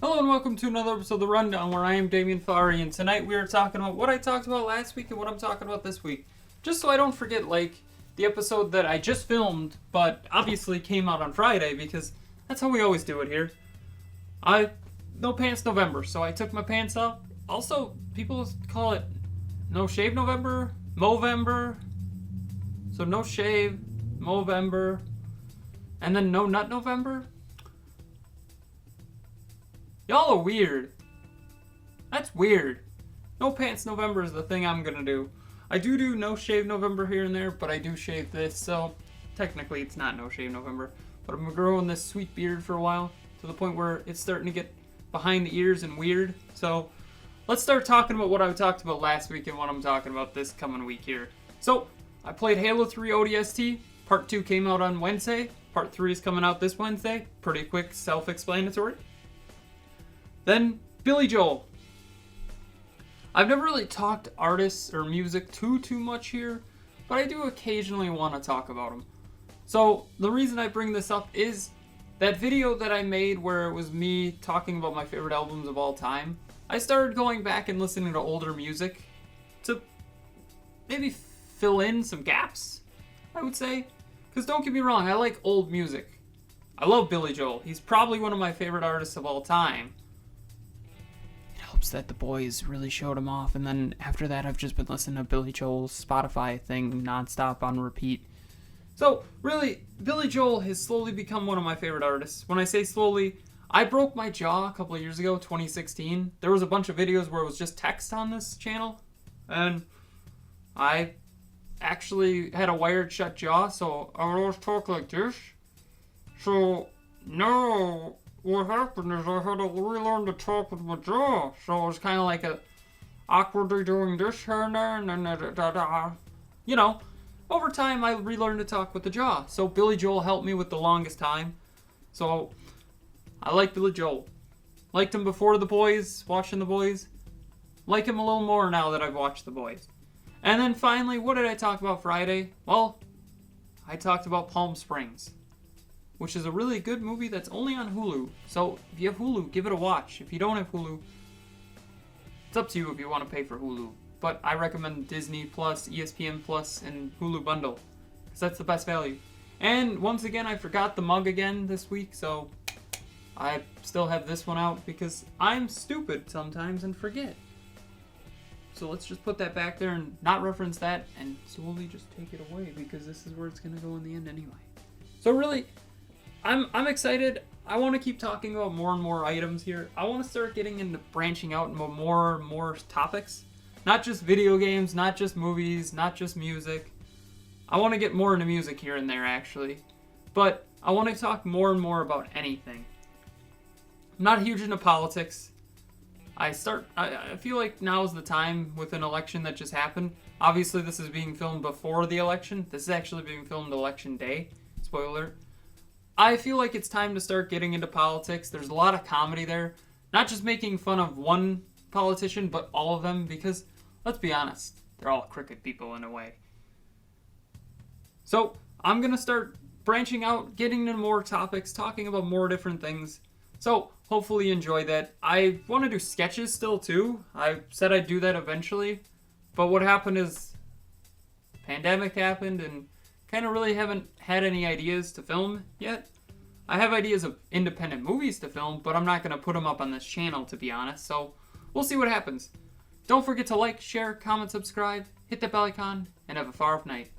Hello and welcome to another episode of The Rundown, where I am Damien Farr, and tonight we are talking about what I talked about last week and what I'm talking about this week. Just so I don't forget, the episode that I just filmed, but obviously came out on Friday, because that's how we always do it here. No pants November, so I took my pants off. Also, people call it No Shave November, Movember. So no shave, Movember, and then no nut November. Y'all are weird. That's weird. No pants November is the thing I'm gonna do. I do no shave November here and there, but I do shave this, so technically it's not no shave November. But I'm growing this sweet beard for a while, to the point where it's starting to get behind the ears and weird. So let's start talking about what I talked about last week and what I'm talking about this coming week here. So I played Halo 3 ODST. Part 2 came out on Wednesday. Part 3 is coming out this Wednesday. Pretty quick, self-explanatory. Then, Billy Joel. I've never really talked artists or music too much here, but I do occasionally want to talk about them. So, the reason I bring this up is that video that I made where it was me talking about my favorite albums of all time. I started going back and listening to older music to maybe fill in some gaps, I would say. Because don't get me wrong, I like old music. I love Billy Joel. He's probably one of my favorite artists of all time. That the boys really showed him off, and then after that I've just been listening to Billy Joel's Spotify thing nonstop on repeat. So really, Billy Joel has slowly become one of my favorite artists. When I say slowly, I broke my jaw a couple of years ago, 2016. There was a bunch of videos where it was just text on this channel, and I actually had a wired shut jaw, so I would always talk like this. So now what happened is I had to relearn to talk with my jaw. So it was kind of like awkwardly doing this here and there, and then you know, over time I relearned to talk with the jaw. So Billy Joel helped me with the longest time. So I like Billy Joel. Liked him before The Boys, watching The Boys. Like him a little more now that I've watched The Boys. And then finally, what did I talk about Friday? Well, I talked about Palm Springs, which is a really good movie that's only on Hulu. So if you have Hulu, give it a watch. If you don't have Hulu, it's up to you if you want to pay for Hulu. But I recommend Disney Plus, ESPN Plus, and Hulu bundle, because that's the best value. And once again, I forgot the mug again this week, so I still have this one out because I'm stupid sometimes and forget. So let's just put that back there and not reference that and slowly just take it away, because this is where it's going to go in the end anyway. So really, I'm excited. I want to keep talking about more and more items here. I want to start getting into branching out into more and more topics. Not just video games, not just movies, not just music. I want to get more into music here and there, actually. But I want to talk more and more about anything. I'm not huge into politics. I feel like now is the time with an election that just happened. Obviously, this is being filmed before the election. This is actually being filmed election day. Spoiler alert. I feel like it's time to start getting into politics. There's a lot of comedy there. Not just making fun of one politician, but all of them, because, let's be honest, they're all crooked people in a way. So, I'm going to start branching out, getting into more topics, talking about more different things. So, hopefully you enjoy that. I want to do sketches still, too. I said I'd do that eventually. But what happened is, pandemic happened, and kind of really haven't had any ideas to film yet. I have ideas of independent movies to film, but I'm not going to put them up on this channel, to be honest. So, we'll see what happens. Don't forget to like, share, comment, subscribe, hit that bell icon, and have a far off night.